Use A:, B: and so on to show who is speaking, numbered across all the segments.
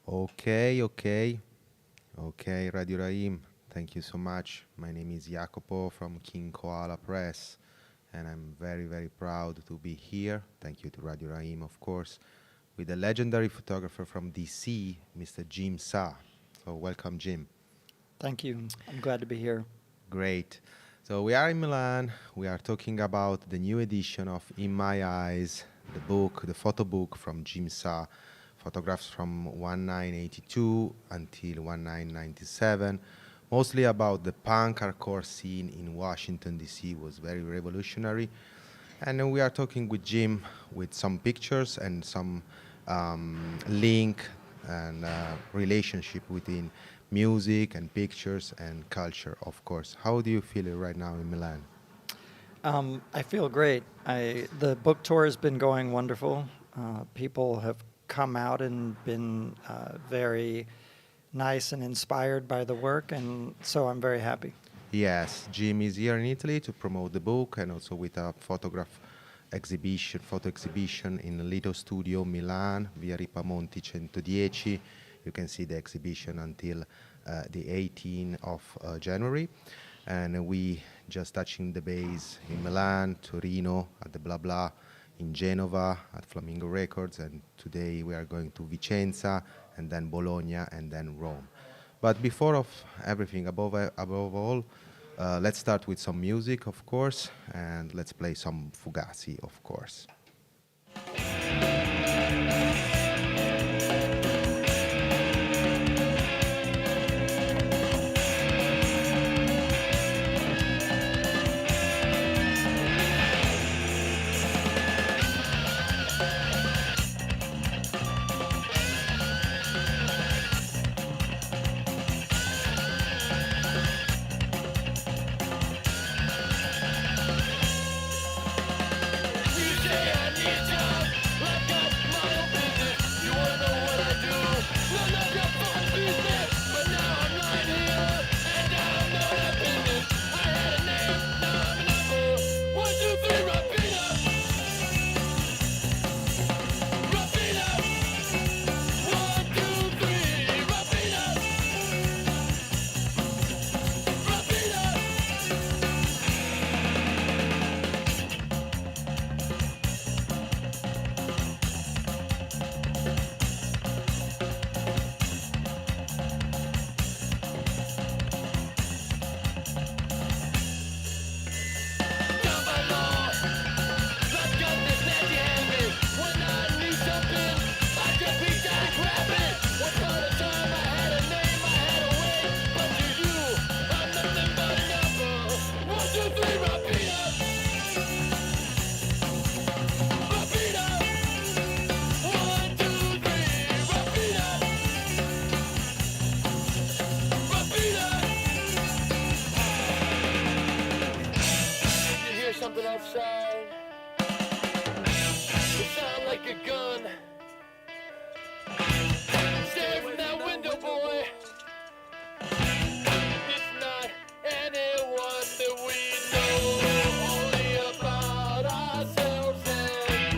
A: Okay, Radio Raheem. Thank you so much. My name is Jacopo from King Koala Press, and I'm very, very proud to be here. Thank you to Radio Raheem, of course, with the legendary photographer from DC, Mr. Jim Saah. So, welcome, Jim.
B: Thank you. I'm glad to be here.
A: Great. So, we are in Milan. We are talking about the new edition of In My Eyes, the book, the photo book from Jim Saah, photographs from 1982 until 1997, mostly about the punk hardcore scene in Washington, D.C. was very revolutionary. And then we are talking with Jim with some pictures and some link and relationship between music and pictures and culture, of course. How do you feel right now in Milan?
B: I feel great. The book tour has been going wonderful. People have come out and been very nice and inspired by the work, and so I'm very happy.
A: Yes, Jim is here in Italy to promote the book and also with a photo exhibition in Lido Studio, Milan, via Ripamonti 110. You can see the exhibition until the 18th of January. And we just touching the base in Milan, Torino, at the Blah Blah, in Genova, at Flamingo Records, and today we are going to Vicenza, and then Bologna, and then Rome. But before of everything, above all, let's start with some music, of course, and let's play some Fugazi, of course.
C: Something outside. It sound like a gun. Stare from that window, boy. It's not anyone that we know. Only about ourselves and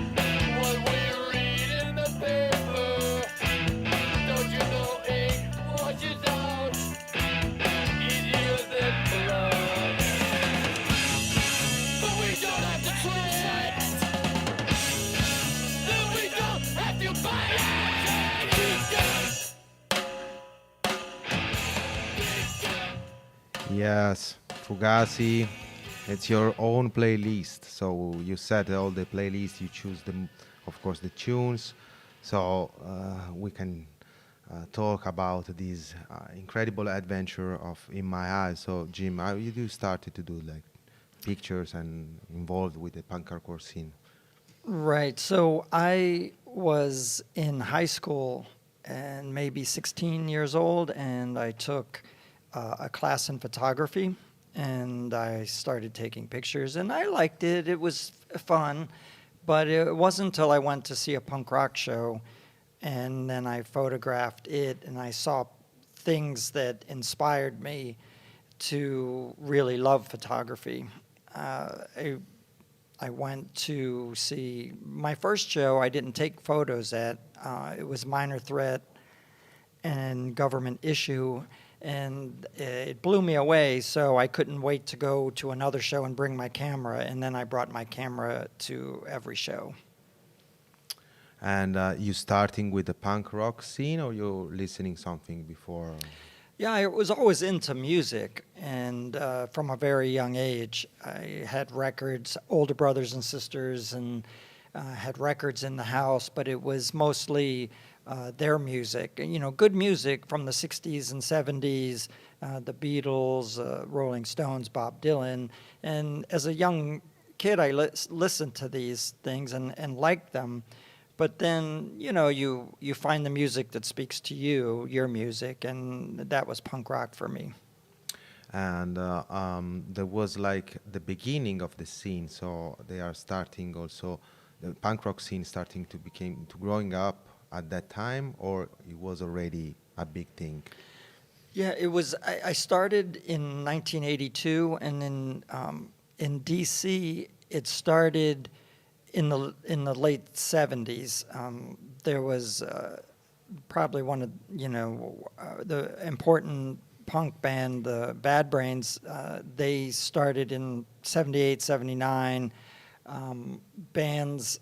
C: what we read in the paper. Don't you know ink washes out easier than blood?
A: Yes, Fugazi, it's your own playlist. So you set all the playlists, you choose them, of course, the tunes. So we can talk about this incredible adventure of In My Eyes. So Jim, how you started to do like pictures and involved with the punk hardcore scene?
B: Right. So I was in high school and maybe 16 years old, and I took a class in photography, and I started taking pictures, and I liked it. It was fun, but it wasn't until I went to see a punk rock show, and then I photographed it, and I saw things that inspired me to really love photography. I went to see my first show. I didn't take photos at. It was Minor Threat, and government issue, and it blew me away. So I couldn't wait to go to another show and bring my camera, and then I brought my camera to every show.
A: And you starting with the punk rock scene, or you listening something before?
B: Yeah, I was always into music, and from a very young age, I had records, older brothers and sisters, and had records in the house, but it was mostly their music. You know, good music from the 60s and 70s, the Beatles, Rolling Stones, Bob Dylan. And as a young kid, I listened to these things and liked them. But then, you know, you find the music that speaks to you, your music, and that was punk rock for me.
A: And there was like the beginning of the scene, so they are starting also the punk rock scene starting to became to growing up at that time, or it was already a big thing.
B: Yeah, it was. I started in 1982, and in D.C. it started in the late 70s. There was probably one of the important punk band, the Bad Brains. They started in 78, 79. Bands.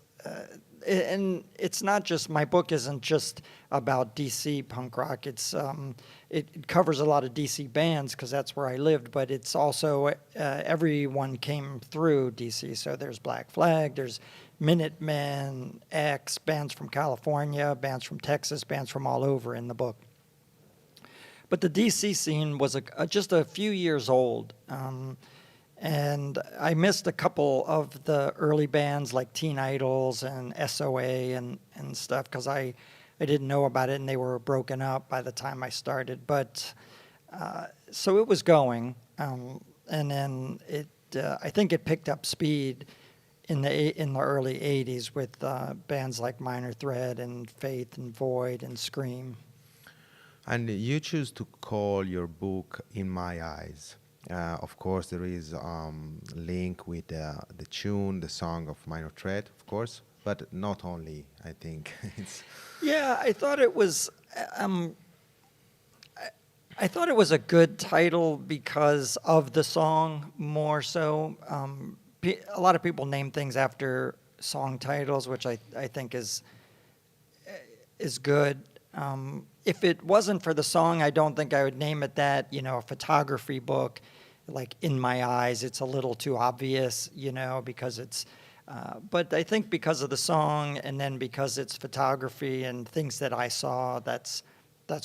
B: And it's not just, my book isn't just about DC punk rock. It covers a lot of DC bands because that's where I lived, but it's also everyone came through DC. So there's Black Flag, there's Minutemen, X, bands from California, bands from Texas, bands from all over in the book. But the DC scene was just a few years old. And I missed a couple of the early bands like Teen Idols and SOA and stuff because I didn't know about it, and they were broken up by the time I started. But so it was going, and then I think it picked up speed in the early 80s with bands like Minor Threat and Faith and Void and Scream.
A: And you choose to call your book "In My Eyes." Of course, there is link with the tune, the song of Minor Threat, of course, but not only. I think it's.
B: Yeah, I thought it was. I thought it was a good title because of the song more so. A lot of people name things after song titles, which I think is good. If it wasn't for the song, I don't think I would name it that. You know, a photography book, like In My Eyes, it's a little too obvious, you know, because it's. But I think because of the song, and then because it's photography and things that I saw, that's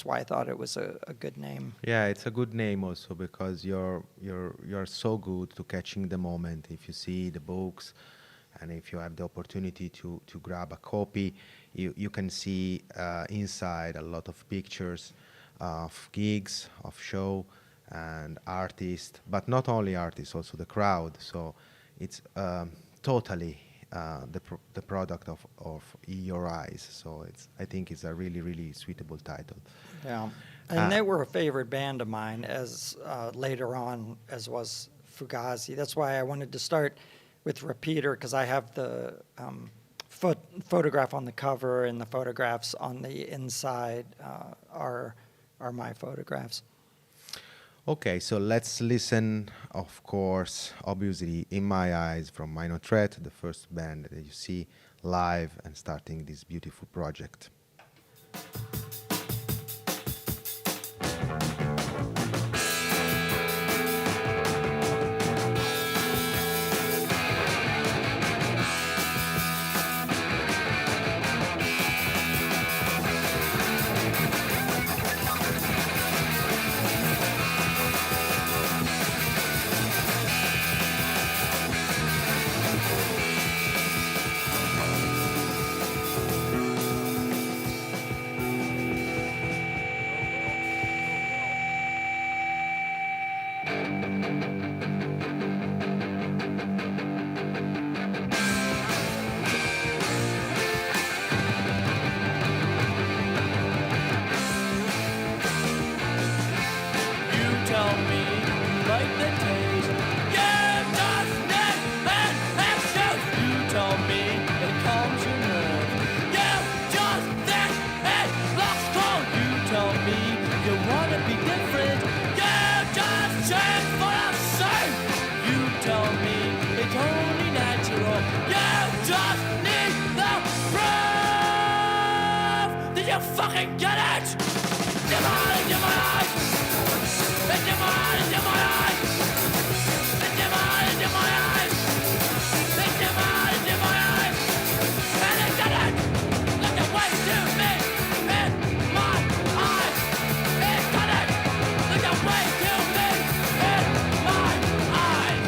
B: why I thought it was a good name.
A: Yeah, it's a good name also because you're so good to catching the moment. If you see the books, and if you have the opportunity to grab a copy, you can see inside a lot of pictures of gigs, of show, and artists, but not only artists, also the crowd. So it's totally the product of your eyes. So I think it's a really, really suitable title.
B: Yeah, and they were a favorite band of mine as later on, as was Fugazi. That's why I wanted to start with Repeater, because I have the photograph on the cover, and the photographs on the inside are my photographs.
A: Okay, so let's listen, of course, obviously, In My Eyes from Minor Threat, the first band that you see live and starting this beautiful project.
C: you fucking get it? Into my eyes. Into my eyes. Into my eyes. Into my eyes. Into my eyes. Into my eyes. Into my eyes. And it didn't. Look away to me. In my eyes. It didn't. Look away to me. In my eyes.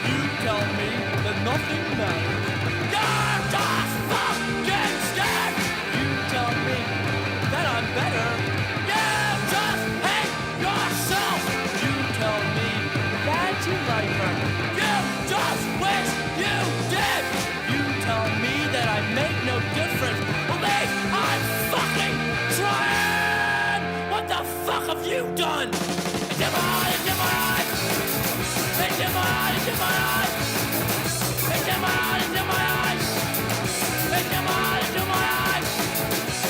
C: You tell me that nothing matters. You're just fucking scared. You tell me that I'm better. You just hate yourself. You tell me that you like her. You just wish you did. You tell me that I make no difference. Well, me, I'm fucking trying. What the fuck have you done? Into my eyes, into my eyes. Into my eyes, into my eyes. Into my eyes, into my eyes. Into my eyes, into my eyes.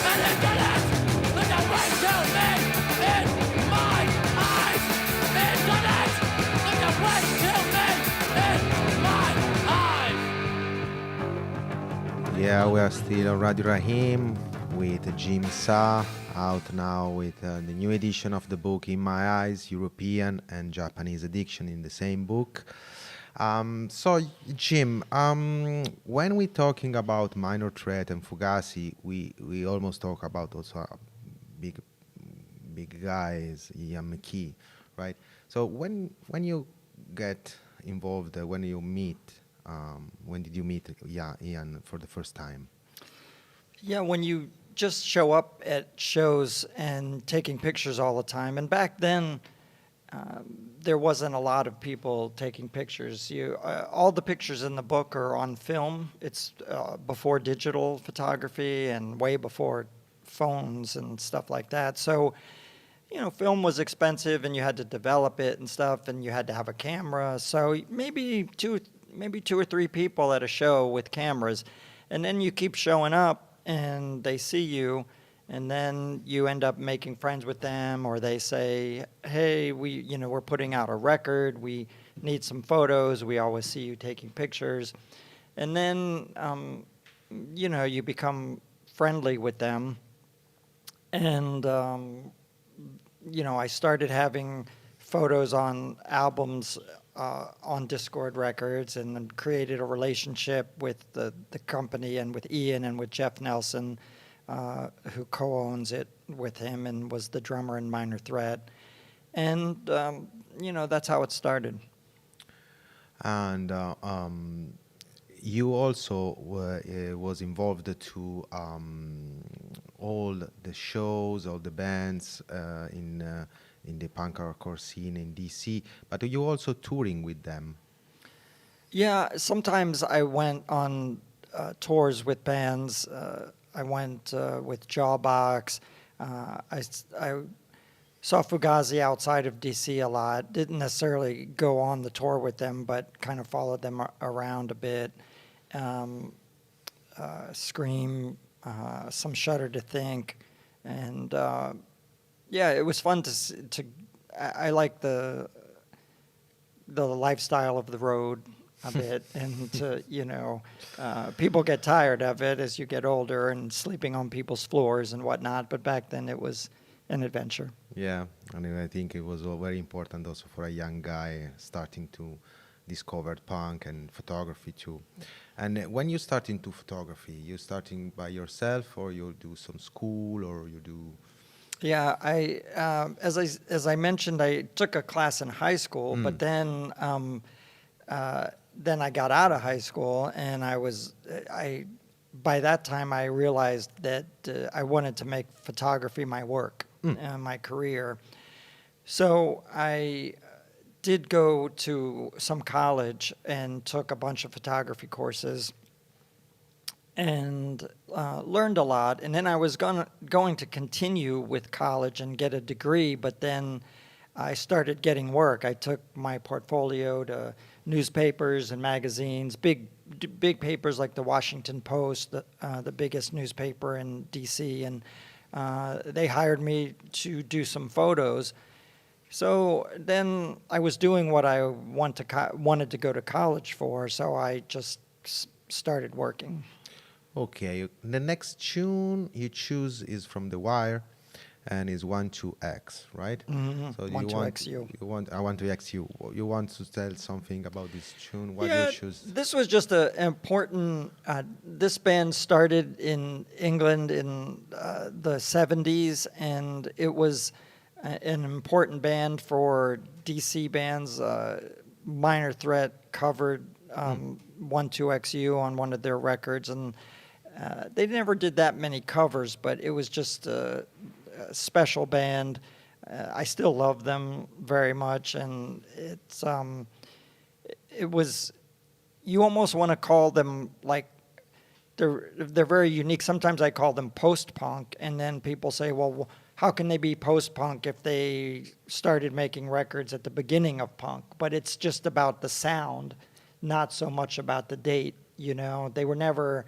C: And it didn't. Look away to me. In my eyes. It didn't. Look away to me. In my eyes.
A: Yeah, we are still on Radio Raheem with Jim Saah, out now with the new edition of the book In My Eyes, European and Japanese Addiction in the same book. So, Jim, when we're talking about Minor Threat and Fugazi, we almost talk about also big guys, Ian McKee, right? So when you get involved, when you meet, when did you meet Ian for the first time?
B: Yeah, when you just show up at shows and taking pictures all the time. And back then, there wasn't a lot of people taking pictures. All the pictures in the book are on film. It's before digital photography and way before phones and stuff like that. So, film was expensive, and you had to develop it and stuff, and you had to have a camera. So maybe two or three people at a show with cameras, and then you keep showing up, and they see you, and then you end up making friends with them, or they say, hey, we're putting out a record, we need some photos, we always see you taking pictures. And then, you become friendly with them. And, I started having photos on albums on Discord Records, and then created a relationship with the company and with Ian and with Jeff Nelson, who co-owns it with him and was the drummer in Minor Threat. And, that's how it started.
A: And you also was involved to all the shows, all the bands in the punk hardcore scene in DC, but you also touring with them.
B: Yeah, sometimes I went on tours with bands. I went with Jawbox. I saw Fugazi outside of DC a lot. Didn't necessarily go on the tour with them, but kind of followed them around a bit. Scream, some Shudder to Think, and it was fun to. I like the lifestyle of the road a bit, and people get tired of it as you get older and sleeping on people's floors and whatnot. But back then it was an adventure.
A: Yeah, and I think it was very important also for a young guy starting to discover punk and photography too. And when you start into photography, you starting by yourself, or you do some school, or you do?
B: Yeah, as I mentioned, I took a class in high school, but then I got out of high school, and by that time I realized that I wanted to make photography my work, my career. So I did go to some college and took a bunch of photography courses and learned a lot. And then I was going to continue with college and get a degree, but then I started getting work. I took my portfolio to newspapers and magazines, big papers like the Washington Post, the biggest newspaper in D.C., and They hired me to do some photos. So then I was doing what I wanted to go to college for, so I just started working.
A: Okay, the next tune you choose is from The Wire, and is 12X, right? So you want
B: 12XU.
A: I want to ask you. You want to tell something about this tune? Why do
B: Yeah,
A: you choose?
B: this was just an important. This band started in England in the '70s, and it was an important band for DC bands. Minor Threat covered 12XU on one of their records, and they never did that many covers, but it was just a special band. I still love them very much, and it was, you almost want to call them like, they're very unique. Sometimes I call them post-punk, and then people say, well, how can they be post-punk if they started making records at the beginning of punk? But it's just about the sound, not so much about the date. They were never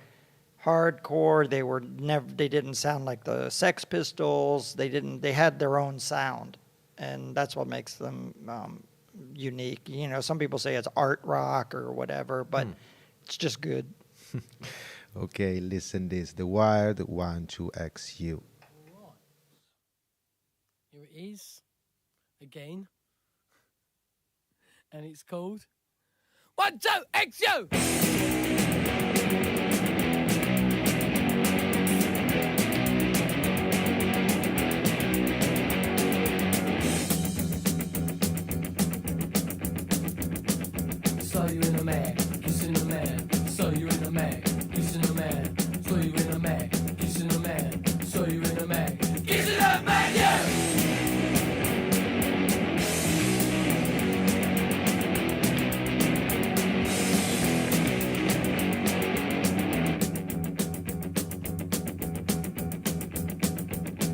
B: hardcore. They didn't sound like the Sex Pistols. They had their own sound, and that's what makes them unique. Some people say it's art rock or whatever, but it's just good.
A: Okay, listen this. The Wired 12XU.
D: Right. Here it is again. And it's called 12XU! Saw you in a mag, kissing a man. Saw you in a mag, kissing a man. Saw you in a mag, kissing a man. Saw you in a mag, kissing a man, yeah!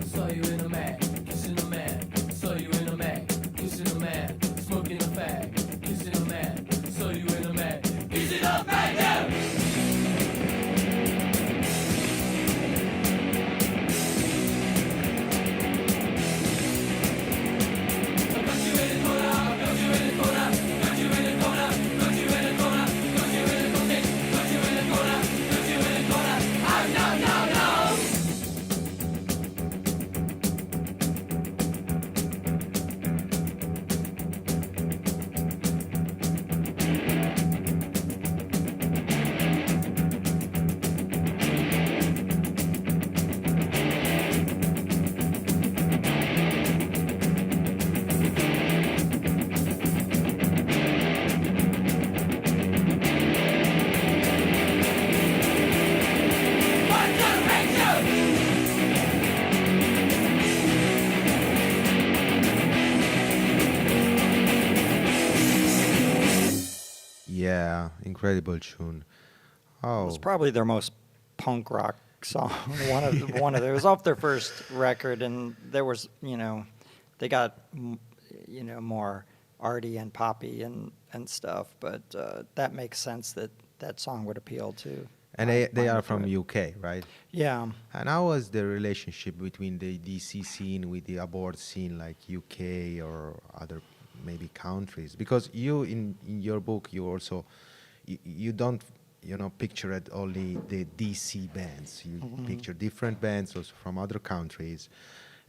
D: Saw you in a mag, kissing a man. Saw you in a mag, kissing a man. Smoking a fag, kissing a man. Saw you in a mag, kissing a man, yeah!
A: Yeah, incredible tune.
B: It
A: Oh,
B: was probably their most punk rock song. It was off their first record, and there was, they got, more arty and poppy and stuff. But that makes sense that song would appeal to.
A: and they are
B: Minor
A: from
B: Threat.
A: UK, right?
B: Yeah.
A: And how was the relationship between the DC scene with the abroad scene, like UK or other maybe countries? Because you in your book you also you don't picture it only the DC bands. You picture different bands also from other countries.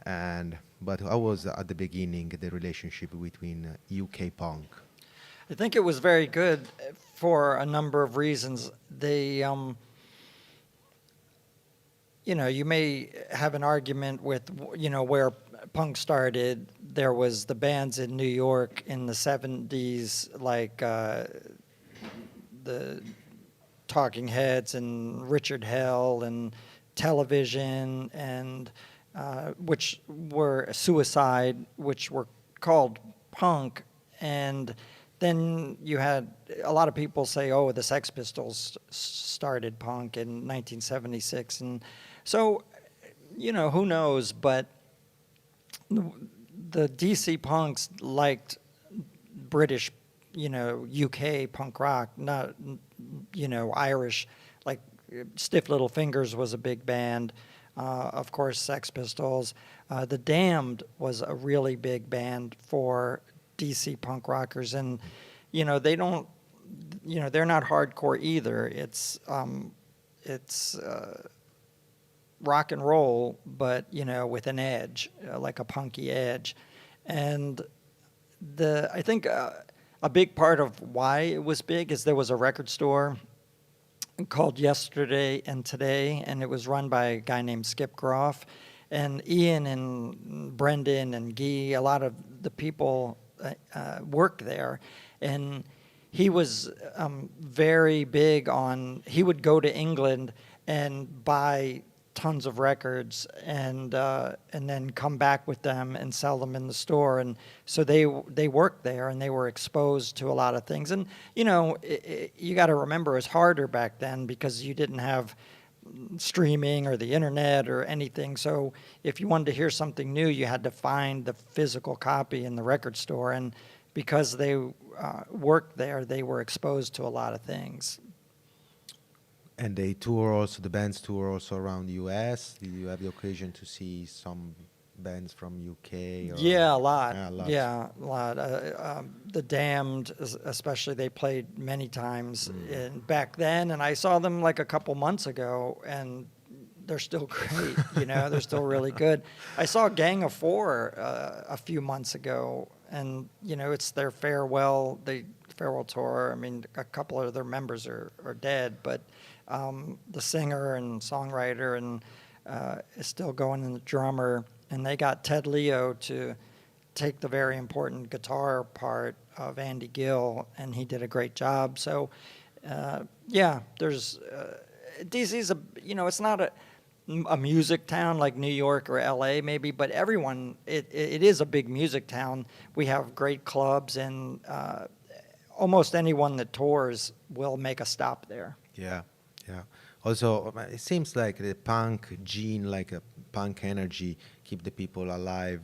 A: But how was at the beginning the relationship between UK punk?
B: I think it was very good for a number of reasons. They, you may have an argument with, where punk started. There was the bands in New York in the 70s, like the Talking Heads and Richard Hell and Television, and which were Suicide, which were called punk. And then you had a lot of people say, oh, the Sex Pistols started punk in 1976. And so, who knows? But the DC punks liked British, UK punk rock, not, Irish. Like Stiff Little Fingers was a big band. of course, Sex Pistols. The Damned was a really big band for DC punk rockers, and they don't, they're not hardcore either. It's rock and roll, but with an edge, like a punky edge, and I think a big part of why it was big is there was a record store called Yesterday and Today, and it was run by a guy named Skip Groff, and Ian and Brendan and Guy, a lot of the people worked there, and he was very big on, he would go to England and buy tons of records and then come back with them and sell them in the store. And so they worked there and they were exposed to a lot of things. And, you got to remember, it was harder back then because you didn't have streaming or the internet or anything. So if you wanted to hear something new, you had to find the physical copy in the record store. And because they worked there, they were exposed to a lot of things.
A: And they tour also, the bands tour also around the US. Did you have the occasion to see some bands from UK? Or
B: Yeah, a lot.
A: Yeah,
B: A lot. The Damned, especially, they played many times back then, and I saw them like a couple months ago, and they're still great. They're still really good. I saw Gang of Four a few months ago, and it's their farewell tour. I mean, a couple of their members are dead, but the singer and songwriter and is still going, and the drummer, and they got Ted Leo to take the very important guitar part of Andy Gill, and he did a great job. So there's DC's it's not a music town like New York or LA maybe, but everyone, it is a big music town. We have great clubs, and almost anyone that tours will make a stop there.
A: Yeah. Also, it seems like the punk gene, like a punk energy, keep the people alive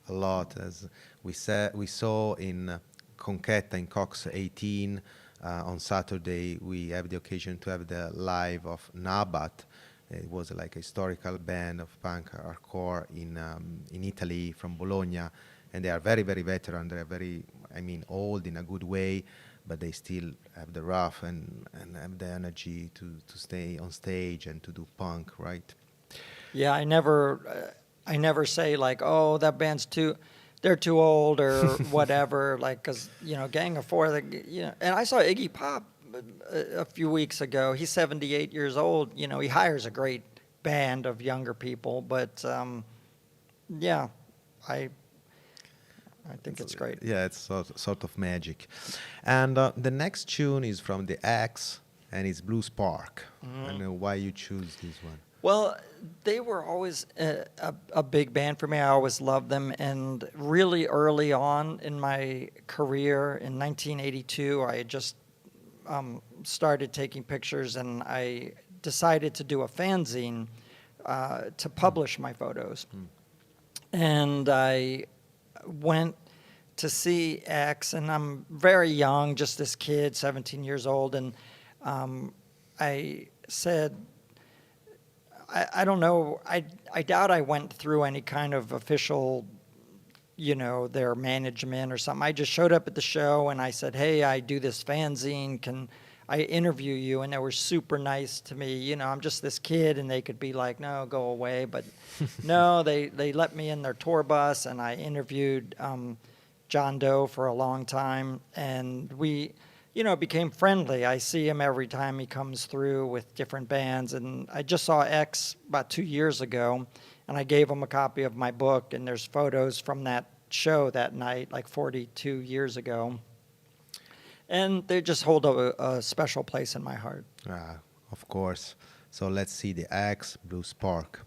A: a lot. As we saw in Conqueta in Cox 18 on Saturday, we have the occasion to have the live of Nabat. It was like a historical band of punk hardcore in Italy from Bologna, and they are very, very veteran. They are very, old in a good way, but they still have the rough and have the energy to stay on stage and to do punk, right?
B: Yeah, I never say like, oh, that band's they're too old or whatever, like, because, Gang of Four, and I saw Iggy Pop a few weeks ago. He's 78 years old. He hires a great band of younger people, but I think it's great.
A: Yeah, it's sort of magic. And the next tune is from the X, and it's Blue Spark. I know why you choose this one.
B: Well, they were always a big band for me. I always loved them. And really early on in my career, in 1982, I had just started taking pictures, and I decided to do a fanzine to publish my photos. And I went to see X, and I'm very young, just this kid, 17 years old, and I said, I don't know, I doubt I went through any kind of official, their management or something. I just showed up at the show, and I said, hey, I do this fanzine, can I interview you? And they were super nice to me. I'm just this kid, and they could be like, no, go away. But no, they let me in their tour bus, and I interviewed John Doe for a long time, and we, became friendly. I see him every time he comes through with different bands, and I just saw X about 2 years ago, and I gave him a copy of my book, and there's photos from that show that night, like 42 years ago. And they just hold a special place in my heart.
A: Of course. So let's see the X, Blue Spark.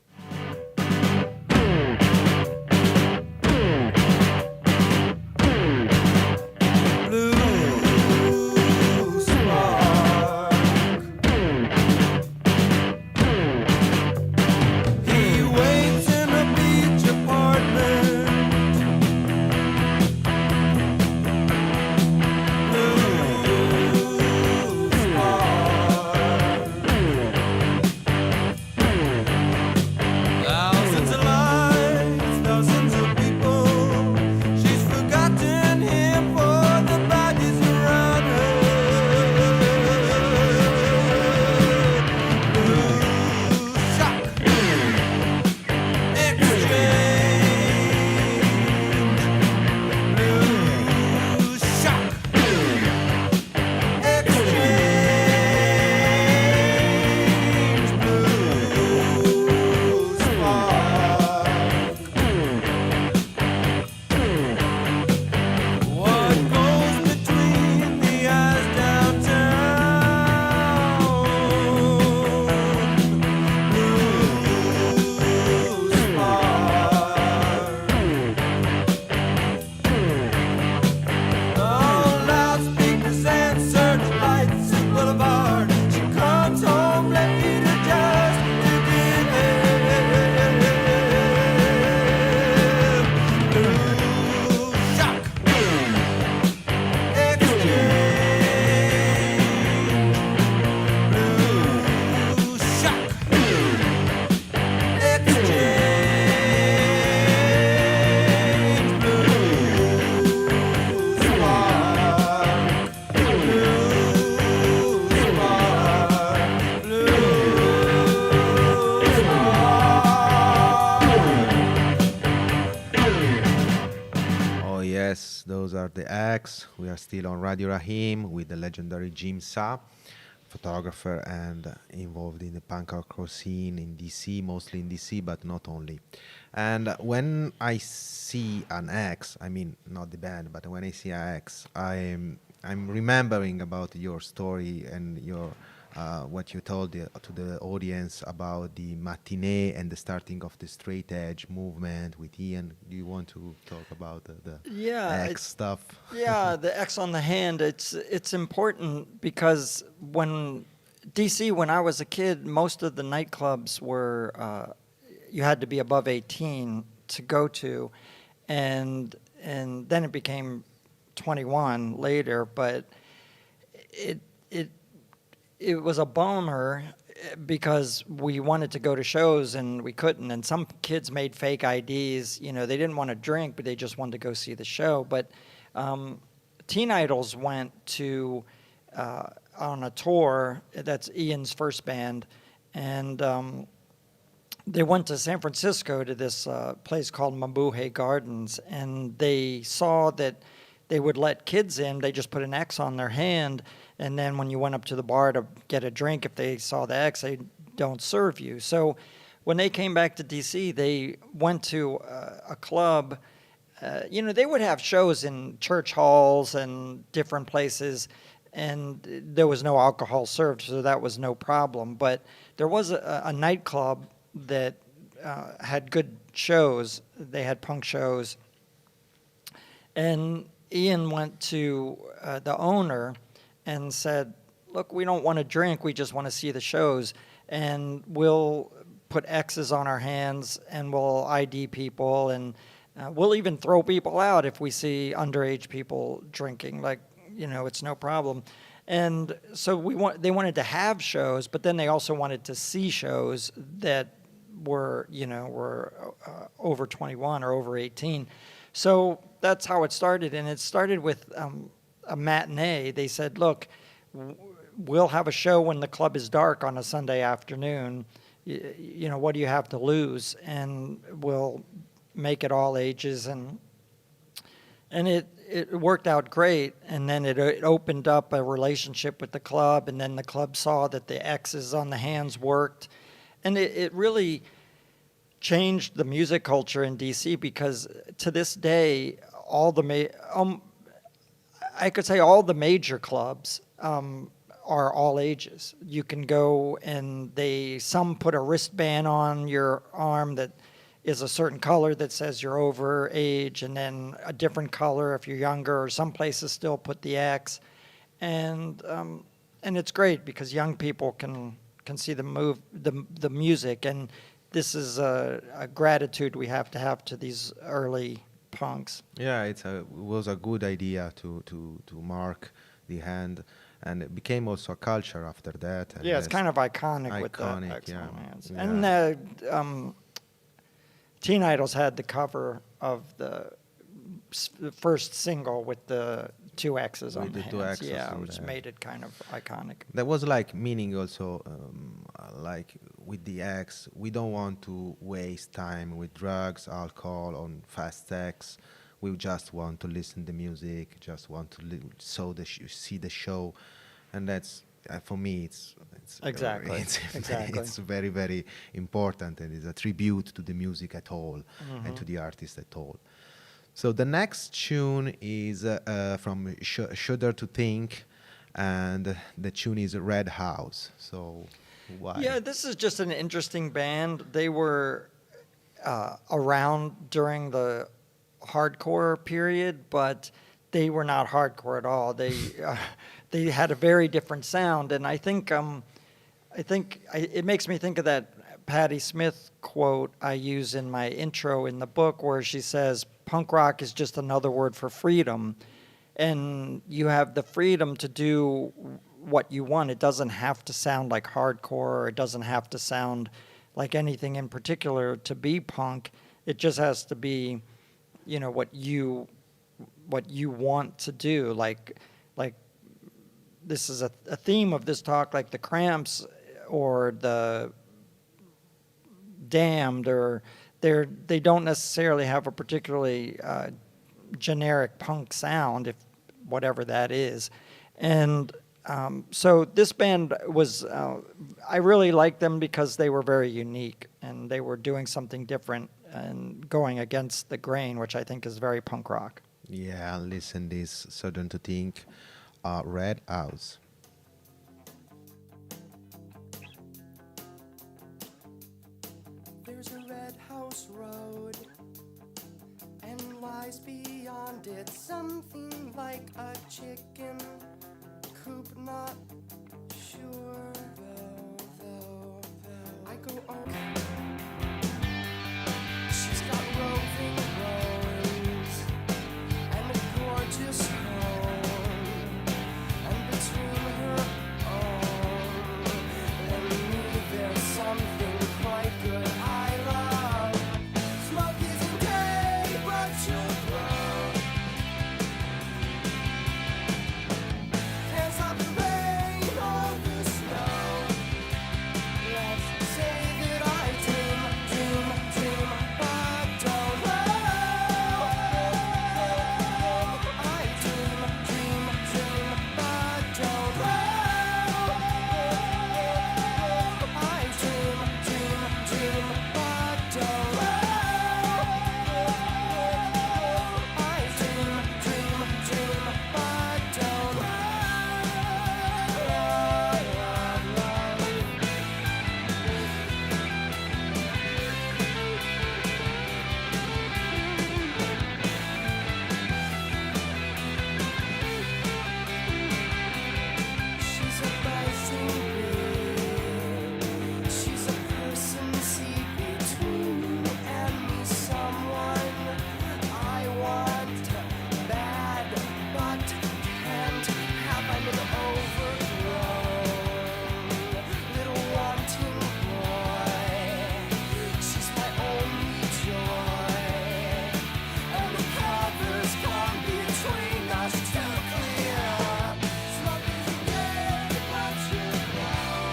A: Yes, those are the acts. We are still on Radio Raheem with the legendary Jim Saah, photographer and involved in the punk hardcore scene in DC, mostly in DC, but not only. And when I see an X, I mean not the band, but when I see an X, I'm remembering about your story and your what you told to the audience about the matinee and the starting of the straight edge movement with Ian. Do you want to talk about the
B: Yeah,
A: X stuff?
B: yeah, the X on the hand. It's important because when DC, when I was a kid, most of the nightclubs were you had to be above 18 to go to, and then it became 21 later. But it it it was a bummer because we wanted to go to shows and we couldn't. And some kids made fake IDs. You know, they didn't want to drink, but they just wanted to go see the show. But Teen Idols went to on a tour. That's Ian's first band, and they went to San Francisco to this place called Mabuhay Gardens, and they saw that they would let kids in. They just put an X on their hand, and then when you went up to the bar to get a drink, if they saw the X, they don't serve you. So when they came back to D.C., they went to a club. You know, they would have shows in church halls and different places, and there was no alcohol served, so that was no problem. But there was a nightclub that had good shows. They had punk shows. And Ian went to the owner and said, look, we don't want to drink, we just want to see the shows, and we'll put X's on our hands and we'll ID people, and we'll even throw people out if we see underage people drinking. Like, you know, it's no problem. And so they wanted to have shows, but then they also wanted to see shows that were over 21 or over 18. So that's how it started, and it started with a matinee. They said, look, we'll have a show when the club is dark on a Sunday afternoon. You know, what do you have to lose? And we'll make it all ages, and it worked out great. And then it opened up a relationship with the club, and then the club saw that the X's on the hands worked, and it really changed the music culture in DC, because to this day, I could say all the major clubs are all ages. You can go and some put a wristband on your arm that is a certain color that says you're over age, and then a different color if you're younger, or some places still put the X. And it's great because young people can see the music, and this is a gratitude we have to these early punks.
A: Yeah, it was a good idea to mark the hand, and it became also a culture after that. And
B: Yeah, it's kind of iconic with the
A: iconic,
B: X
A: yeah.
B: on hands.
A: Yeah.
B: And Teen Idols had the cover of the first single with the two X's on
A: With
B: the
A: the two
B: hands.
A: X's
B: Yeah,
A: in
B: which
A: there.
B: made it kind of iconic.
A: There was like meaning also, like with the X, we don't want to waste time with drugs, alcohol, on fast sex. We just want to listen to music, just want to see the show, and that's for me. It's
B: Exactly. Exactly.
A: It's very, very important, and it's a tribute to the music at all and to
B: Mm-hmm.
A: the artist at all. So the next tune is from Shudder to Think, and the tune is Red House. So why?
B: Yeah, this is just an interesting band. They were around during the hardcore period, but they were not hardcore at all. They had a very different sound, and I think it makes me think of that Patti Smith quote I use in my intro in the book, where she says, "Punk rock is just another word for freedom," and you have the freedom to do what you want. It doesn't have to sound like hardcore. It doesn't have to sound like anything in particular to be punk. It just has to be, you know, what you want to do. Like this is a theme of this talk, like the Cramps or the Damned, or they don't necessarily have a particularly generic punk sound, if whatever that is. And so this band was, I really liked them because they were very unique and they were doing something different and going against the grain, which I think is very punk rock.
A: Yeah, listen this Sudden to Think, Red House.
E: There's a red house road, and lies beyond it something like a chicken coop. Not sure, though. I go on. She's got roving roads and a gorgeous home, and between her own and me there's something quite good. I love smoke isn't gay, but you'll grow. Can't stop the rain or the snow. Let's say that I dream, but don't know. I dream, but don't know. I dream, but don't know. I dream, but don't know. She's a rising bee. She's a person see between you and me. Someone I want bad, but can't have. I'm an overgrown little wanting boy. She's my only joy, and the covers come between us too clear. Smoke isn't gay, but you know.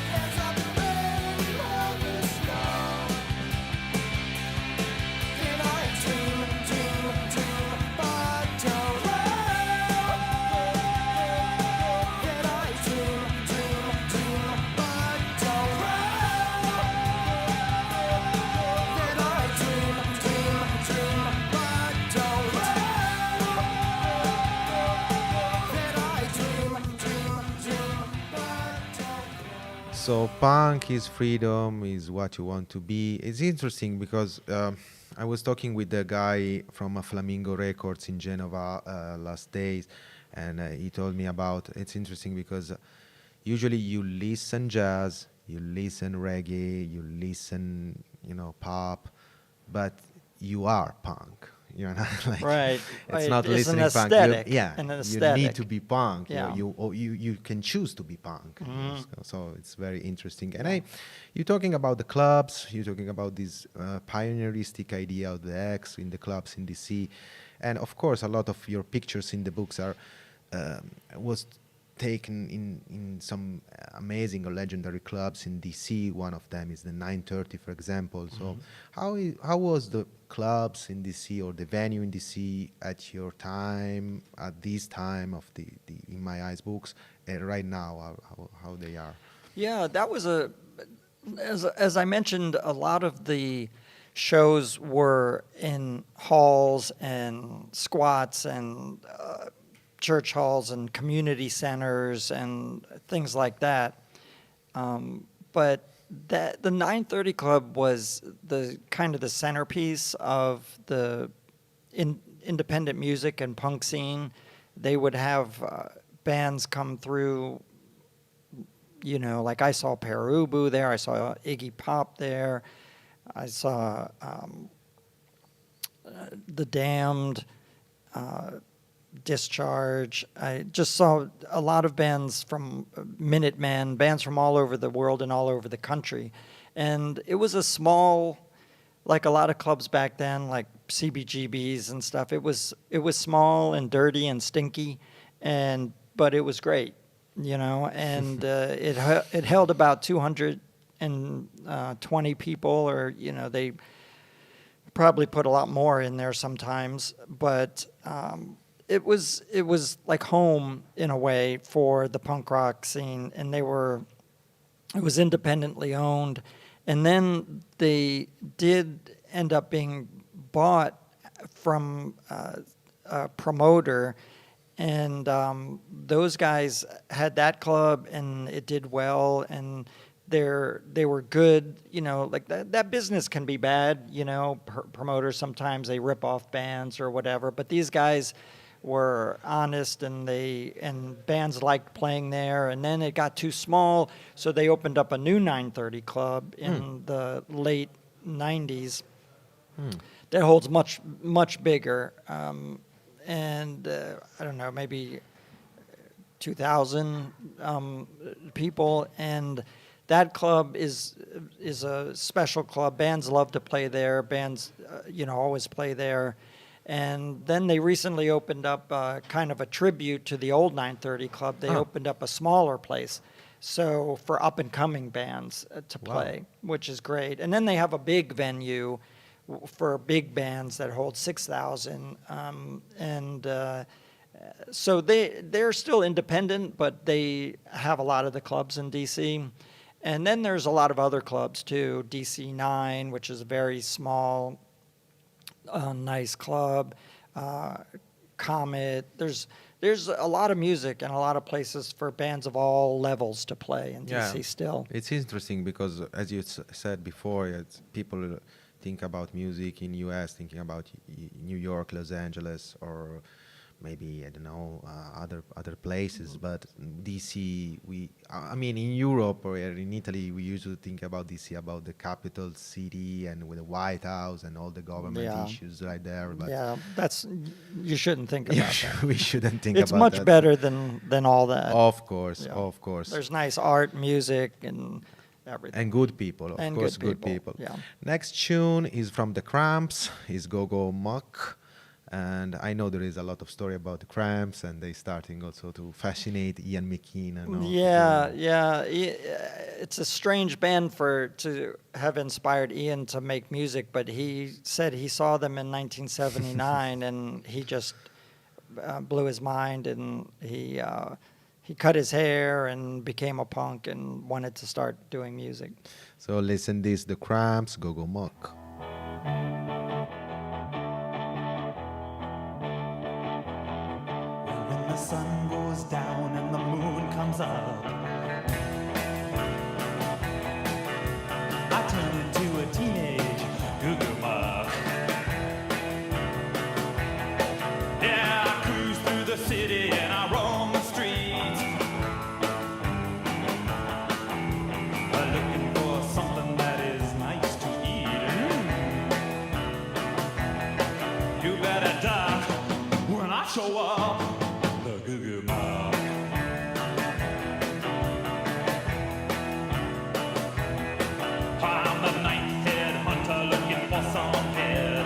E: Can't stop the rain or the snow. Did I dream, but don't know? Did I dream, but don't know? Did I dream, but don't know? Did I dream, but don't know?
A: So punk is freedom, is what you want to be. It's interesting because I was talking with the guy from Flamingo Records in Genova last days, and he told me about. It's interesting because usually you listen jazz, you listen reggae, you listen, pop, but you are punk. You're not like
B: Right.
A: It's
B: Right.
A: not
B: It's an
A: listening punk.
B: aesthetic,
A: Yeah,
B: an
A: you need
B: aesthetic.
A: to be punk.
B: Yeah.
A: You can choose to be punk. So it's very interesting. And you're talking about the clubs. You're talking about this pioneeristic idea of the X in the clubs in DC, and of course, a lot of your pictures in the books are was taken in some amazing or legendary clubs in DC. One of them is the 930, for example. So how was the clubs in DC or the venue in DC at your time, at this time of the In My Eyes books, and right now, how they are?
B: Yeah, that was as I mentioned, a lot of the shows were in halls and squats and church halls and community centers and things like that. But the 930 Club was the kind of the centerpiece of the independent music and punk scene. They would have bands come through. Like I saw Perubu there, I saw Iggy Pop there, I saw The Damned, Discharge. I just saw a lot of bands from Minutemen, bands from all over the world and all over the country. And it was a small, like a lot of clubs back then, like CBGBs and stuff. It was small and dirty and stinky, but it was great. And it held about 220 people, or probably put a lot more in there sometimes, but it was like home in a way for the punk rock scene, and it was independently owned, and then they did end up being bought from a promoter, and those guys had that club, and it did well, and they were good. Like that business can be bad. Promoters sometimes they rip off bands or whatever, but these guys were honest, and bands liked playing there. And then it got too small, so they opened up a new 930 club in the late 90s that holds much bigger, and I don't know, maybe 2,000 people. And that club is a special club. Bands love to play there. Bands always play there. And then they recently opened up kind of a tribute to the old 930 Club. They opened up a smaller place, so for up-and-coming bands to play, which is great. And then they have a big venue for big bands that hold 6,000. So they're still independent, but they have a lot of the clubs in D.C. And then there's a lot of other clubs, too. DC 9, which is a very small, nice club. Comet. There's a lot of music and a lot of places for bands of all levels to play in DC still.
A: It's interesting because, as you said before, people think about music in US, thinking about New York, Los Angeles, or maybe, I don't know, other places. But DC, I mean, in Europe or in Italy, we usually think about DC, about the capital city and with the White House and all the government issues right there. But
B: you shouldn't think about that.
A: We shouldn't think
B: it's
A: about that.
B: It's much better than all that.
A: Of course, of course.
B: There's nice art, music, and everything.
A: And good people, of course, good people.
B: Yeah.
A: Next tune is from the Cramps, is Go Go Muck. And I know there is a lot of story about the Cramps, and they starting also to fascinate Ian McKean and all.
B: Yeah. It's a strange band to have inspired Ian to make music, but he said he saw them in 1979, and he just blew his mind, and he cut his hair and became a punk and wanted to start doing music.
A: So listen this, the Cramps, Go Go Muck.
F: When the sun goes down and the moon comes up, I turn into a teenage goo-goo muck. Yeah, I cruise through the city and I roam the streets, looking for something that is nice to eat. You better duck when I show up. Goo-goo muck. I'm the night-head hunter looking for some head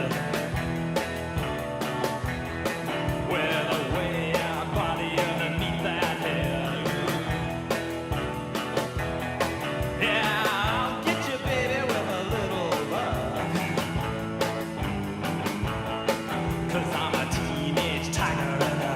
F: with a way-out body underneath that head. Yeah, I'll get you, baby, with a little luck, 'cause I'm a teenage tiger and a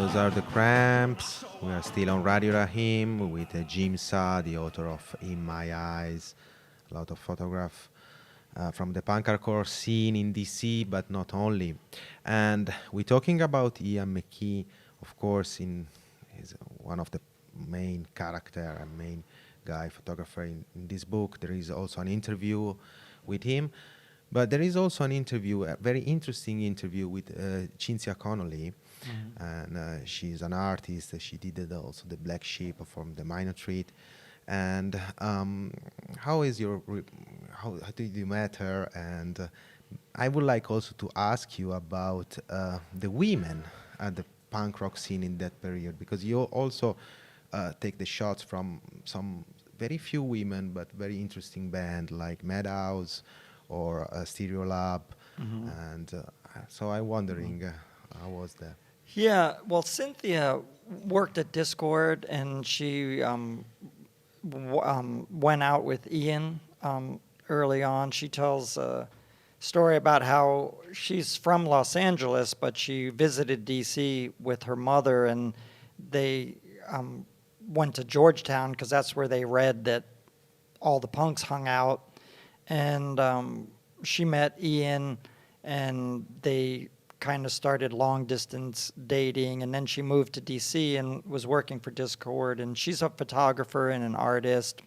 A: Those are the Cramps. We are still on Radio Raheem with Jim Saah, the author of In My Eyes. A lot of photograph from the punk hardcore scene in DC, but not only. And we're talking about Ian McKee, of course, is one of the main character and main guy photographer in this book. There is also an interview with him. But there is also an interview, a very interesting interview with Cinzia Connolly, and she's an artist. She did also the Black Sheep from the Minor Treat. And how did you met her? And I would like also to ask you about the women at the punk rock scene in that period, because you also take the shots from some very few women, but very interesting band like Madhouse or Stereo Lab. And so I'm wondering, how was that?
B: Yeah, well, Cynthia worked at Discord, and she went out with Ian early on. She tells a story about how she's from Los Angeles, but she visited D.C. with her mother, and they went to Georgetown because that's where they read that all the punks hung out. And she met Ian, and they kind of started long distance dating, and then she moved to DC and was working for Discord, and she's a photographer and an artist,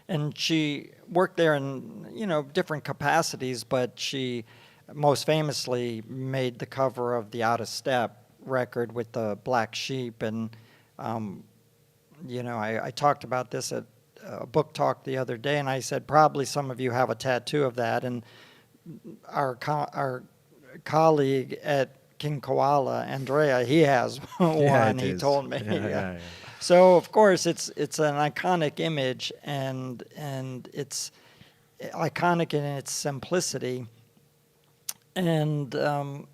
B: and she worked there in different capacities, but she most famously made the cover of the Out of Step record with the Black Sheep. And I talked about this at a book talk the other day, and I said probably some of you have a tattoo of that, and our colleague at King Koala, Andrea, he has one. He told me.
A: Yeah.
B: So of course it's an iconic image, and it's iconic in its simplicity. And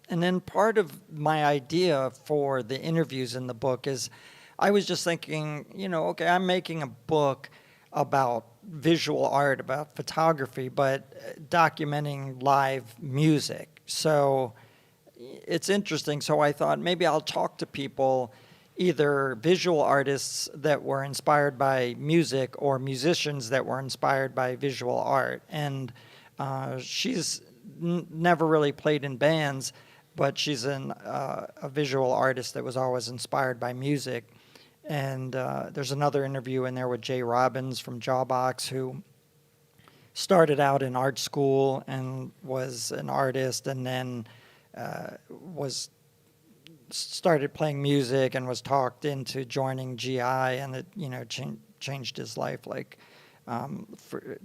B: then part of my idea for the interviews in the book is, I was just thinking, okay, I'm making a book about visual art, about photography, but documenting live music. So it's interesting. So I thought maybe I'll talk to people, either visual artists that were inspired by music or musicians that were inspired by visual art. And she's never really played in bands, but she's a visual artist that was always inspired by music. And there's another interview in there with Jay Robbins from Jawbox, who started out in art school and was an artist, and then started playing music and was talked into joining GI, and it changed his life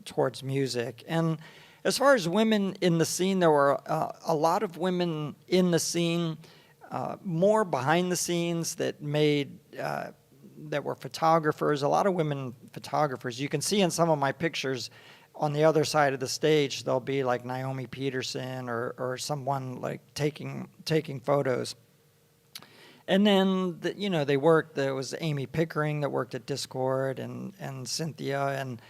B: towards music. And as far as women in the scene, there were a lot of women in the scene, more behind the scenes that were photographers, a lot of women photographers. You can see in some of my pictures on the other side of the stage, there'll be like Naomi Peterson or someone like taking photos. And then, they worked. There was Amy Pickering that worked at Discord, and Cynthia, and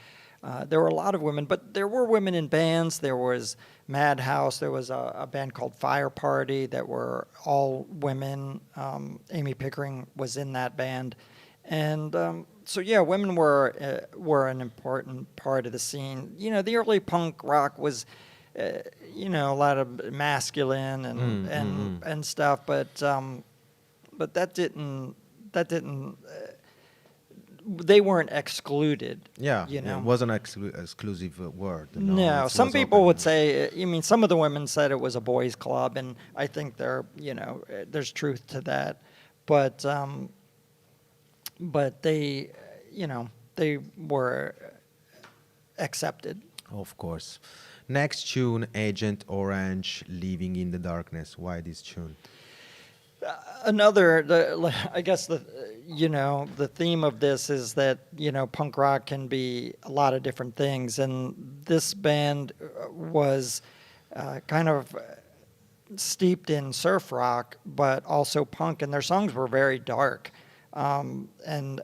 B: there were a lot of women. But there were women in bands. There was Madhouse. There was a band called Fire Party that were all women. Amy Pickering was in that band. And so, yeah, women were an important part of the scene. The early punk rock was, a lot of masculine and stuff, but that didn't. They weren't excluded.
A: Yeah, it wasn't an exclusive word.
B: No, some people would say. Some of the women said it was a boys' club, and I think there's truth to that, but they, they were accepted.
A: Of course. Next tune, Agent Orange, Living in the Darkness. Why this tune?
B: I guess the theme of this is that, punk rock can be a lot of different things. And this band was kind of steeped in surf rock, but also punk. And their songs were very dark. And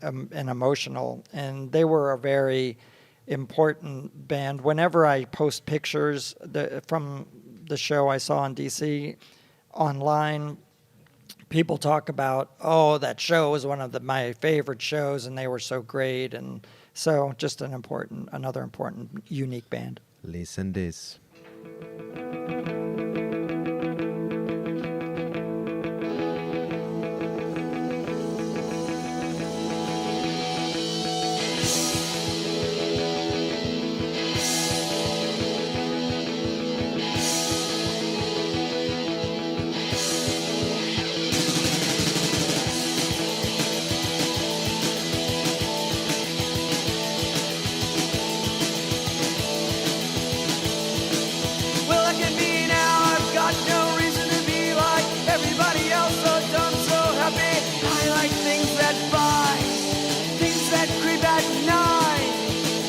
B: emotional, and they were a very important band. Whenever I post pictures from the show I saw in DC online, people talk about, oh, that show was one of my favorite shows, and they were so great, and so just another important, unique band.
A: Listen this.
E: Well, look at me now, I've got no reason to be like everybody else, so dumb, so happy. I like things that bite, things that creep at night.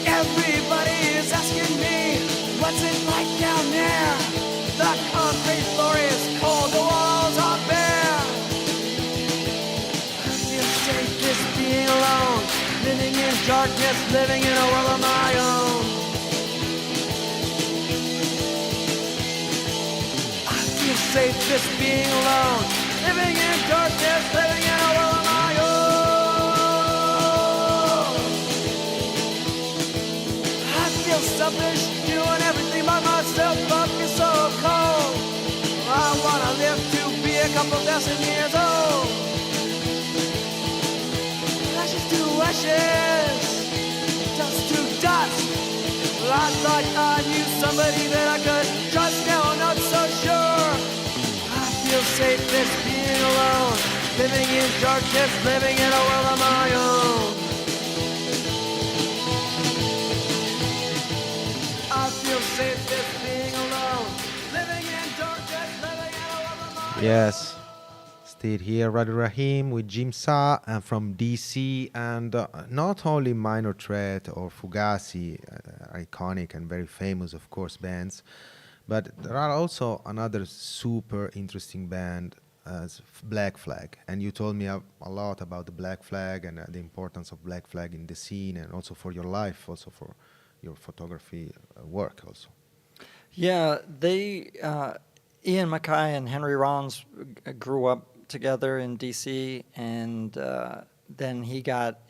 E: Everybody is asking me, what's it like down there? The concrete floor is cold, the walls are bare. I feel safe just being alone, living in darkness, living in a world of my own. I feel safe just being alone, living in darkness, living in a world of my own. I feel selfish, doing everything by myself, but feel so cold. I wanna live to be a couple dozen years old. Ashes to ashes, dust to dust. Well, I thought I knew somebody that I could trust, now I'm not so sure. I feel safe just being alone, living in darkness, living in a world of my own. I feel safe just being alone, living in darkness, living in a world of my own.
A: Yes, still here, Radio Raheem with Jim Saah and from DC, and not only Minor Threat or Fugazi, iconic and very famous, of course, bands, but there are also another super interesting band as Black Flag. And you told me a lot about the Black Flag and the importance of Black Flag in the scene, and also for your life, also for your photography work also.
B: Yeah, Ian Mackay and Henry Rollins grew up together in D.C., and then he got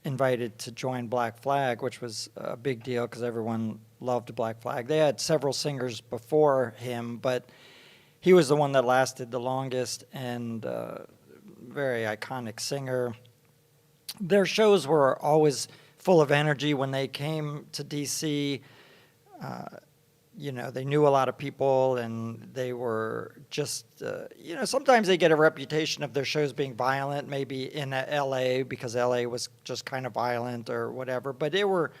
B: invited to join Black Flag, which was a big deal because everyone loved Black Flag. They had several singers before him, but he was the one that lasted the longest, and very iconic singer. Their shows were always full of energy when they came to D.C. They knew a lot of people, and they were just, sometimes they get a reputation of their shows being violent, maybe in L.A., because L.A. was just kind of violent or whatever. But they were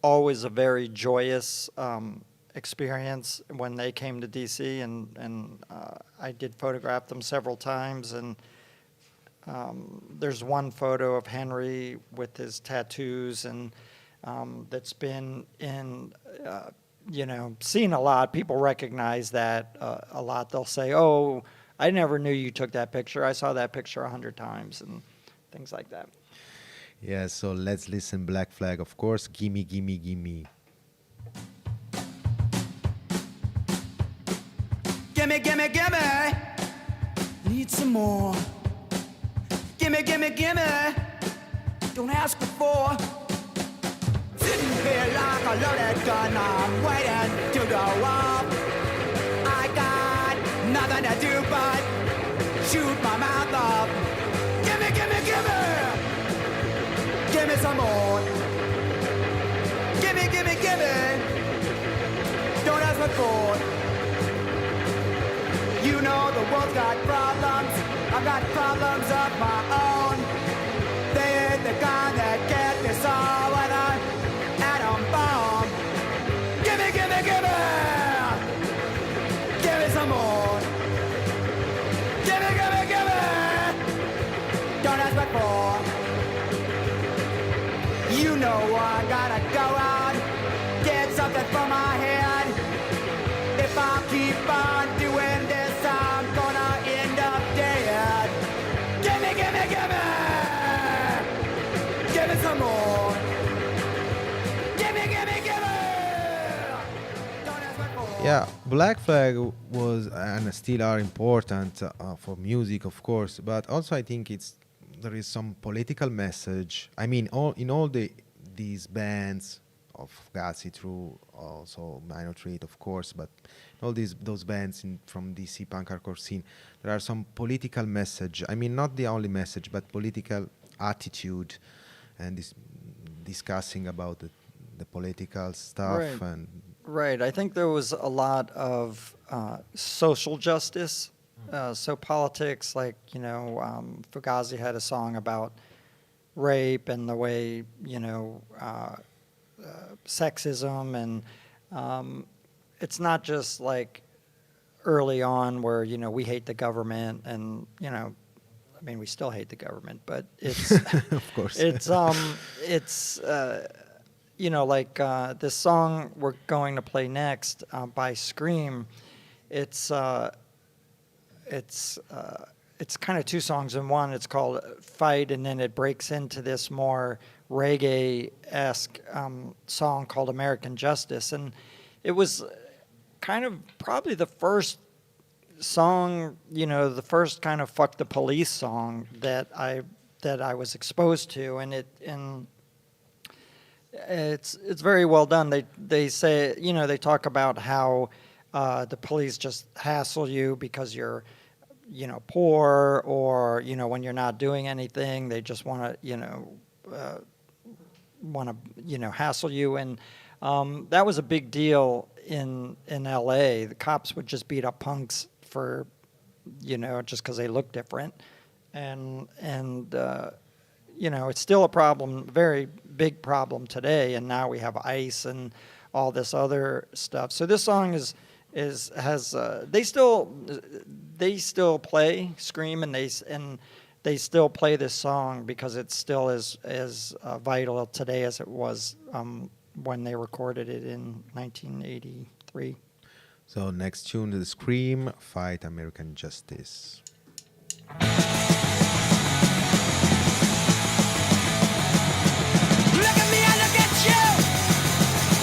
B: always a very joyous experience when they came to D.C., and I did photograph them several times. And there's one photo of Henry with his tattoos, and that's been in... seen a lot. People recognize that a lot. They'll say, oh, I never knew you took that picture. I saw that picture 100 times, and things like that.
A: Yeah, so let's listen Black Flag, of course. Gimme, gimme, gimme.
E: Gimme, gimme, gimme. Need some more. Gimme, gimme, gimme. Don't ask for. Sitting here like a loaded gun, I'm waiting to go off. I got nothing to do but shoot my mouth off. Gimme, gimme, gimme. Gimme some more. Gimme, gimme, gimme. Don't ask what for. You know the world's got problems. I've got problems of my own. They ain't the kind that get this all when I'm atom bomb. Gimme, gimme, gimme. Gimme some more. Gimme, gimme, gimme. Don't ask what for. You know I gotta go out, get something for my head. If I keep on doing this, I'm gonna end up dead. Gimme, gimme, gimme. Give me some more. Gimme, gimme, gimme. Don't ask what for.
A: Yeah, Black Flag was and still are important for music, of course, but also I think there is some political message. I mean, all these bands of Gazi through also Minor Threat, of course, but all those bands from DC punk hardcore scene, there are some political message. I mean, not the only message, but political attitude, and discussing about the political stuff
B: Right.
A: and
B: Right. I think there was a lot of social justice. So politics, like, Fugazi had a song about rape and the way, sexism. And it's not just like early on where, we hate the government and, I mean, we still hate the government, but it's,
A: of course.
B: it's, like this song we're going to play next by Scream. It's kind of two songs in one. It's called Fight, and then it breaks into this more reggae-esque song called American Justice. And it was kind of probably the first song, the first kind of fuck the police song that I was exposed to, and it's very well done. They say, they talk about how the police just hassle you because you're, poor, or when you're not doing anything, they just want to hassle you. And that was a big deal in L.A. The cops would just beat up punks for just because they look different, and it's still a problem, very big problem today. And now we have ICE and all this other stuff. So this song they still play Scream, and they still play this song because it still is as vital today as it was when they recorded it in 1983.
A: So next tune is Scream, Fight American Justice.
E: Look at me, I look at you.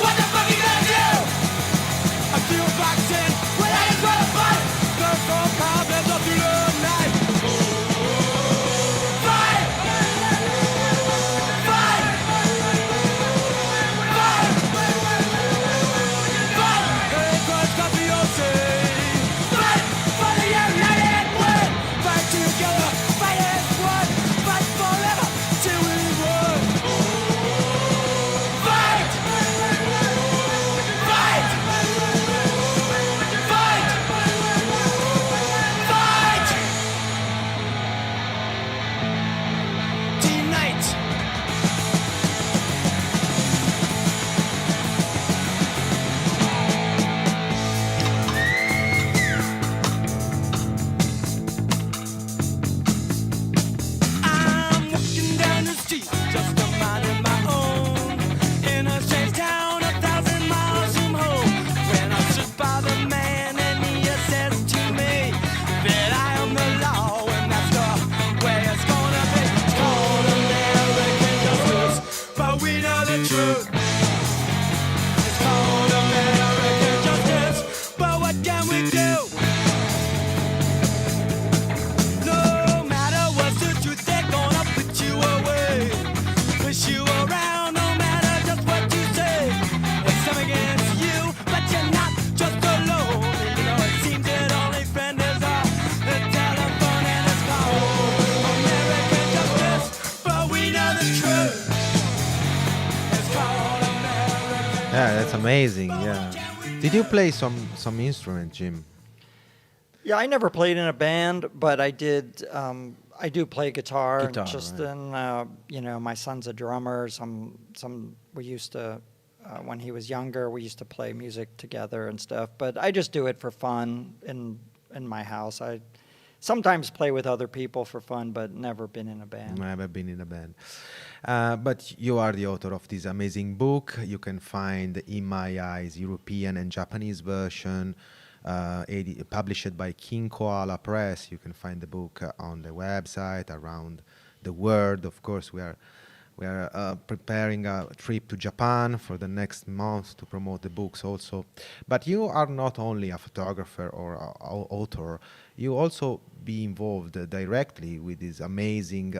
E: What the fuck you gonna do? I feel boxing when I just wanna fight. The phone problems up through the night. Fight! Fight! Fight! Fight! Hey, cross mafiosi. Fight for the United Way. Fight together. Fight as one. Fight forever till we win. Fight! Fight! Fight! Fight! Team Night. I'm walking down the street, just a minding my own. In a strange town, 1,000 miles from home. When I stood by the man and he says to me that I am the law, and that's the way it's gonna be. It's called American justice, but we know the truth. It's called American justice, but what can we do? No matter what's the truth, they're gonna put you away, push you around, no matter just what you say. It's them against you, but you're not just alone. You know, it seems that only friend is the telephone, and it's called American justice, but we know the truth. It's called American.
A: Yeah, that's amazing. Yeah. Did you play some instrument, Jim?
B: Yeah, I never played in a band, but I did. I do play guitar.
A: Guitar,
B: Just
A: right.
B: in, my son's a drummer. We used to, when he was younger, we used to play music together and stuff. But I just do it for fun in my house. I sometimes play with other people for fun, but never been in a band.
A: Never been in a band. But you are the author of this amazing book. You can find In My Eyes European and Japanese version, published by King Koala Press. You can find the book on the website around the world. Of course, we are We are preparing a trip to Japan for the next month to promote the books also. But you are not only a photographer or author, you also be involved directly with this amazing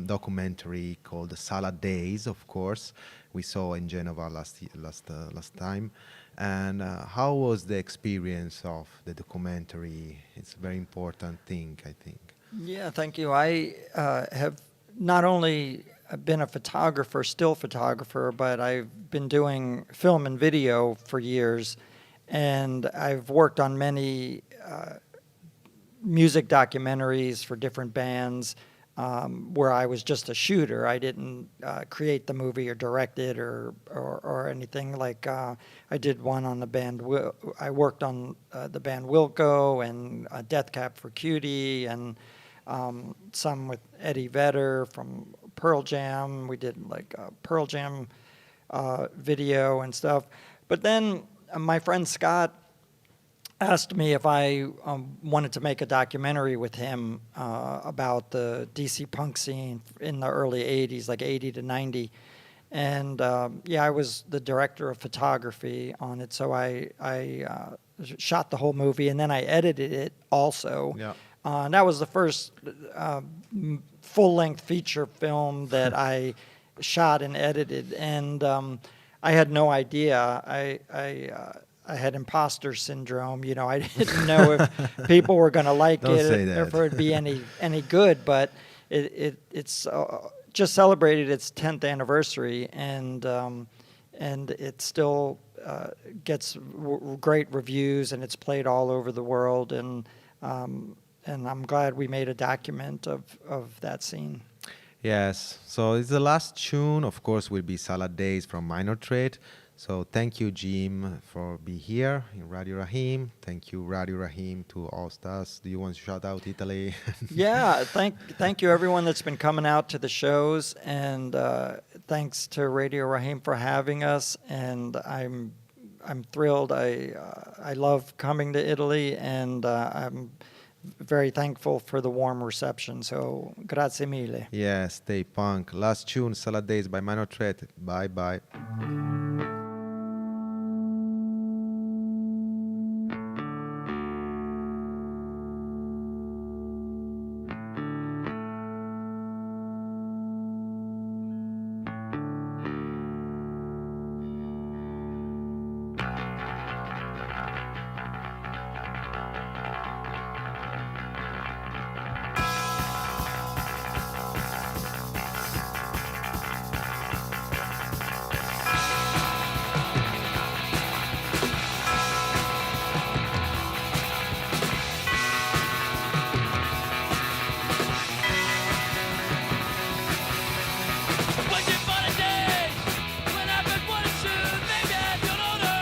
A: documentary called the Salad Days, of course, we saw in Genova last time. And how was the experience of the documentary? It's a very important thing, I think.
B: Yeah, thank you. I have not only been a photographer, still photographer, but I've been doing film and video for years, and I've worked on many music documentaries for different bands where I was just a shooter. I didn't create the movie or direct it or anything. Like I did one on the band. I worked on the band Wilco and Death Cab for Cutie, and some with Eddie Vedder from Pearl Jam. We did like a Pearl Jam video and stuff. But then my friend Scott asked me if I wanted to make a documentary with him about the DC punk scene in the early 80s, like 80 to 90. And yeah, I was the director of photography on it, so I shot the whole movie, and then I edited it also.
A: Yeah.
B: And that was the first full-length feature film that I shot and edited, and I had no idea. I had imposter syndrome. You know, I didn't know if people were going to like
A: Don't say
B: it, or
A: that.
B: if it would be any good. But it's just celebrated its 10th anniversary, and it still gets great reviews, and it's played all over the world. And I'm glad we made a document of that scene.
A: Yes, so it's the last tune, of course, will be Salad Days from Minor Threat. So thank you, Jim, for being here in Radio Raheem. Thank you, Radio Raheem, to host us. Do you want to shout out Italy?
B: Yeah, thank you everyone that's been coming out to the shows, and thanks to Radio Raheem for having us. And I'm thrilled. I love coming to Italy, and I'm very thankful for the warm reception. So grazie mille.
A: Yes, stay punk. Last tune, Salad Days by Minor Threat. Bye bye.
C: Waiting for the days when I've been wanting to, maybe I got older.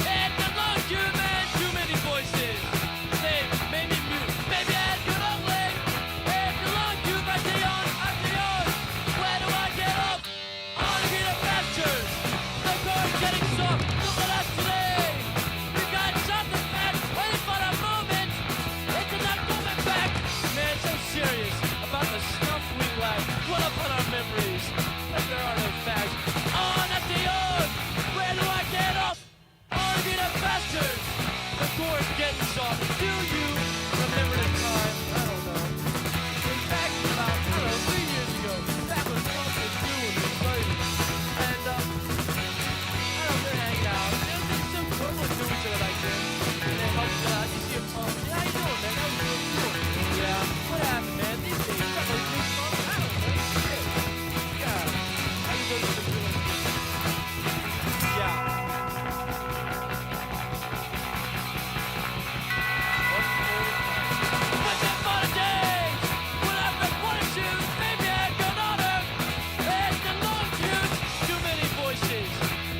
C: And the long too many voices. They made me mute. Maybe I got ugly. And the long too right beyond, I'm beyond. Where do I get up? On to the pastures. The chord's getting soft. Look at us today. We got something back, waiting for the moment. It's not coming back. Man, so serious about the stuff we lack. What up on our memories? Like there are no facts. On at the earth, where do I get up? On to the bastards. The chord's getting soft. Do you remember the time? I don't know. In fact, about, 3 years ago, that was something new and exciting. And, we're hanging out. It was so cool to do each other like this. And it helps out. You see a pump. Yeah, how you doing, man? How you doing? Yeah. What happened, man? These days, got those new pumps? I don't know. Shit. Yeah. How you doing with the feeling? Yeah. Waiting for the days when I've been wanting to, maybe I got older. And the long queues, too many voices.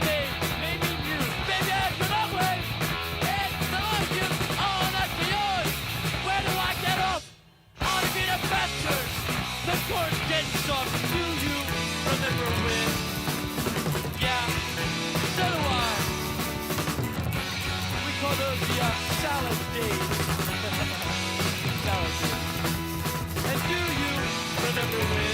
C: They made me mute. Maybe I got ugly. And the long queues, on at the earth. Where do I get up? On to be the bastards. The chord's getting soft. Do you remember when? Yeah, so do I. We call those the salad days. Salad days. And do you remember when?